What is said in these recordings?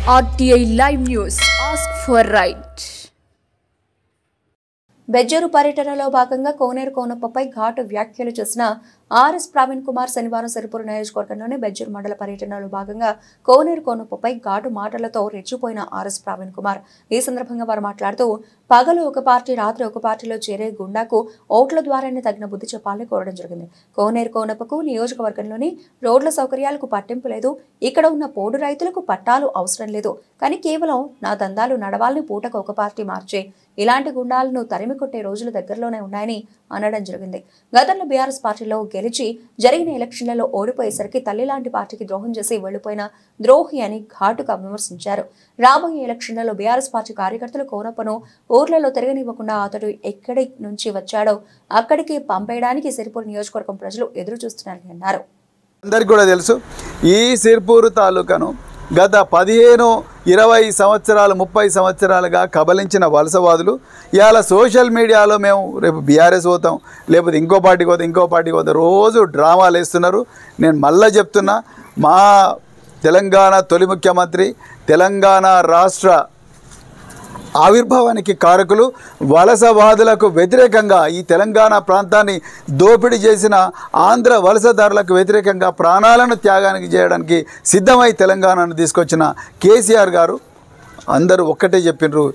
RTI Live News. Ask for right. Bejjur పర్యటనలో భాగంగా కోనేరు కోనప్పపై ఘాటు వ్యాఖ్యలు చేసిన ఆర్ఎస్ ప్రవీణ్ కుమార్ శనివారం సిరిపురం నియోజకవర్గంలోని బెజ్జూరు మండల పర్యటనలో భాగంగా కోనేరు కోనప్పపై ఘాటు మాటలతో రెచ్చిపోయిన ఆర్ఎస్ ప్రవీణ్ కుమార్ ఈ సందర్భంగా వారు మాట్లాడుతూ పగలు ఒక పార్టీ రాత్రి ఒక పార్టీలో చేరే గుండాకు ఓట్ల ద్వారానే తగిన బుద్ధి చెప్పాలని కోరడం జరిగింది. కోనేరు కోనప్పకు నియోజకవర్గంలోని రోడ్ల సౌకర్యాలకు పట్టింపు లేదు, ఇక్కడ ఉన్న పోడు రైతులకు పట్టాలు అవసరం లేదు, కానీ కేవలం నా దందాలు నడవాలని పూటకు ఒక పార్టీ మార్చే ఇలాంటి గుండాలను తరిమి కొట్టే రోజులు దగ్గరలోనే ఉన్నాయని అనడం జరిగింది. గతంలో బీఆర్ఎస్ పార్టీలో గెలిచి జరిగిన ఎలక్షన్లలో ఓడిపోయేసరికి తల్లి లాంటి పార్టీకి ద్రోహం చేసి వెళ్లిపోయిన ద్రోహి అని ఘాటుగా విమర్శించారు. రాబోయే ఎలక్షన్లలో బీఆర్ఎస్ పార్టీ కార్యకర్తలు కోనప్పను ఊర్లలో తిరగనివ్వకుండా అతడు ఎక్కడి నుంచి వచ్చాడో అక్కడికి పంపేయడానికి సిరిపూర్ నియోజకవర్గం ప్రజలు ఎదురు చూస్తున్నారని అన్నారు. అందరికీ కూడా తెలుసు, ఈ సిరిపూర్ తాలూకాను గత 15-20 సంవత్సరాలు 30 సంవత్సరాలుగా కబలించిన వలసవాదులు ఇవాళ సోషల్ మీడియాలో మేము రేపు బీఆర్ఎస్ పోతాం, లేకపోతే ఇంకో పార్టీకి పోతాం రోజు డ్రామాలు వేస్తున్నారు. నేను మళ్ళీ చెప్తున్నా, మా తెలంగాణ తొలి ముఖ్యమంత్రి, తెలంగాణ రాష్ట్ర ఆవిర్భావానికి కారకులు, వలసవాదులకు వ్యతిరేకంగా ఈ తెలంగాణ ప్రాంతాన్ని దోపిడీ చేసిన ఆంధ్ర వలసదారులకు వ్యతిరేకంగా ప్రాణాలను త్యాగానికి చేయడానికి సిద్ధమై తెలంగాణను తీసుకొచ్చిన కేసీఆర్ గారు అందరూ ఒక్కటే చెప్పినారు,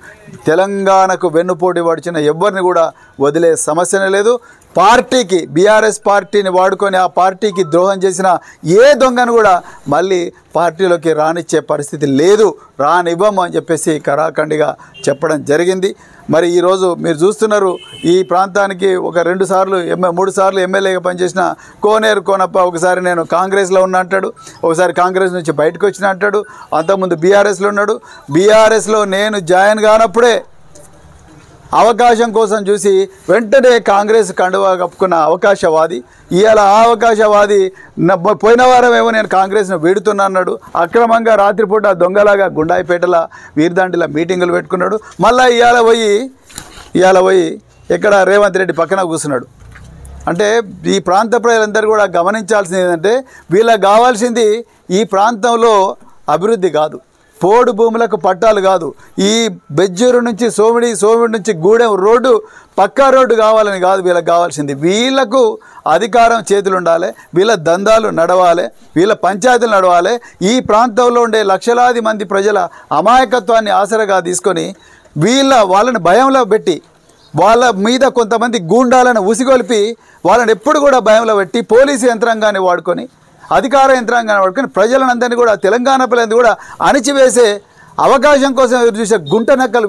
తెలంగాణకు వెన్నుపోటీ పడిచిన ఎవరిని కూడా వదిలే సమస్యనే లేదు. పార్టీకి బీఆర్ఎస్ పార్టీని వాడుకొని ఆ పార్టీకి ద్రోహం చేసిన ఏ దొంగను కూడా మళ్ళీ పార్టీలోకి రానిచ్చే పరిస్థితి లేదు, రానివ్వము అని చెప్పేసి కరాఖండిగా చెప్పడం జరిగింది. మరి ఈరోజు మీరు చూస్తున్నారు, ఈ ప్రాంతానికి ఒక 3 సార్లు ఎమ్మెల్యేగా పనిచేసిన కోనేరు కోనప్ప ఒకసారి నేను కాంగ్రెస్లో ఉన్నా అంటాడు, ఒకసారి కాంగ్రెస్ నుంచి బయటకు వచ్చిన అంటాడు, అంతకుముందు బీఆర్ఎస్లో ఉన్నాడు. బీఆర్ఎస్లో నేను జాయిన్ కానప్పుడే అవకాశం కోసం చూసి వెంటనే కాంగ్రెస్ కండువా కప్పుకున్న అవకాశవాది ఇవాళ ఆ అవకాశవాది పోయిన వారం ఏమో నేను కాంగ్రెస్ను వీడుతున్నా అన్నాడు. అక్రమంగా రాత్రిపూట దొంగలాగా గుండాయిపేటల వీర్దాంటిల మీటింగులు పెట్టుకున్నాడు. మళ్ళీ ఇవాళ పోయి ఇక్కడ రేవంత్ రెడ్డి పక్కన కూర్చున్నాడు. అంటే ఈ ప్రాంత ప్రజలందరూ కూడా గమనించాల్సింది ఏంటంటే, వీళ్ళకి కావాల్సింది ఈ ప్రాంతంలో అభివృద్ధి కాదు, పోడు భూములకు పట్టాలు కాదు, ఈ బెజ్జూరు నుంచి సోమిడి నుంచి గూడెం రోడ్డు పక్కా రోడ్డు కావాలని కాదు వీళ్ళకి కావాల్సింది. వీళ్ళకు అధికారం చేతులు ఉండాలి, వీళ్ళ దందాలు నడవాలి, వీళ్ళ పంచాయతీలు నడవాలి. ఈ ప్రాంతంలో ఉండే లక్షలాది మంది ప్రజల అమాయకత్వాన్ని ఆసరగా తీసుకొని వాళ్ళని భయంలో పెట్టి వాళ్ళ మీద కొంతమంది గూండాలను ఉసిగొల్పి వాళ్ళని ఎప్పుడు కూడా భయంలో పెట్టి పోలీసు యంత్రాంగాన్ని వాడుకొని అధికార యంత్రాంగాన్ని వాడుకొని ప్రజలందరినీ కూడా తెలంగాణ ప్రజలందరూ కూడా అణిచివేసే అవకాశం కోసం ఎదురు చూసే గుంట నక్కలు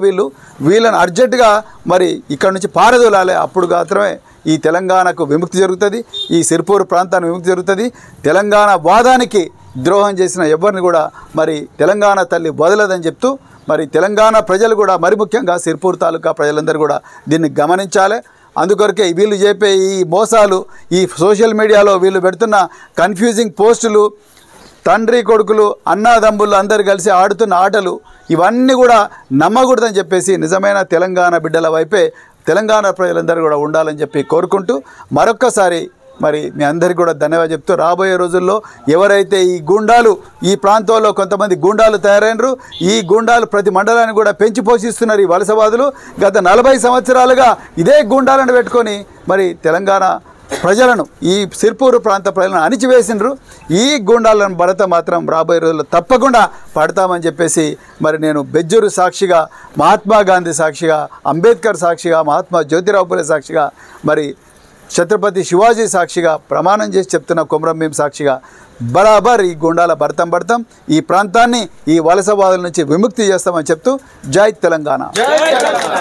వీళ్ళని అర్జెంటుగా మరి ఇక్కడ నుంచి పారదోలాలి. అప్పుడు మాత్రమే ఈ తెలంగాణకు విముక్తి జరుగుతుంది, ఈ సిరిపూర్ ప్రాంతానికి విముక్తి జరుగుతుంది. తెలంగాణ వాదానికి ద్రోహం చేసిన ఎవరిని కూడా మరి తెలంగాణ తల్లి వదలదని చెప్తూ మరి తెలంగాణ ప్రజలు కూడా మరి ముఖ్యంగా సిరిపూర్ తాలూకా ప్రజలందరూ కూడా దీన్ని గమనించాలి. అందుకొరకే వీళ్ళు చెప్పే ఈ మోసాలు, ఈ సోషల్ మీడియాలో వీళ్ళు పెడుతున్న కన్ఫ్యూజింగ్ పోస్టులు, తండ్రి కొడుకులు అన్నాదమ్ములు అందరు కలిసి ఆడుతున్న ఆటలు ఇవన్నీ కూడా నమ్మకూడదని చెప్పేసి నిజమైన తెలంగాణ బిడ్డల వైపే తెలంగాణ ప్రజలందరూ కూడా ఉండాలని చెప్పి కోరుకుంటూ మరొక్కసారి మరి మీ అందరికీ కూడా ధన్యవాదాలు చెప్తూ, రాబోయే రోజుల్లో ఎవరైతే ఈ గూండాలు ఈ ప్రాంతంలో కొంతమంది గూండాలు తయారైనరు, ఈ గూండాలు ప్రతి మండలాన్ని కూడా పెంచి పోషిస్తున్నారు. ఈ వలసవాదులు గత 40 సంవత్సరాలుగా ఇదే గూండాలను పెట్టుకొని మరి తెలంగాణ ప్రజలను, ఈ సిరిపూర్ ప్రాంత ప్రజలను అణిచివేసినారు. ఈ గూండాలను భరత మాత్రం రాబోయే రోజుల్లో తప్పకుండా పడతామని చెప్పేసి మరి నేను బెజ్జూరు సాక్షిగా, మహాత్మా గాంధీ సాక్షిగా, అంబేద్కర్ సాక్షిగా, మహాత్మా జ్యోతిరావు పూలే సాక్షిగా, మరి ఛత్రపతి శివాజీ సాక్షిగా ప్రమాణం చేసి చెప్తున్న కొమరం భీం సాక్షిగా బరాబర్ ఈ గుండాల భర్తం ఈ ప్రాంతాన్ని ఈ వలసవాదుల నుంచి విముక్తి చేస్తామని చెప్తూ జై తెలంగాణ.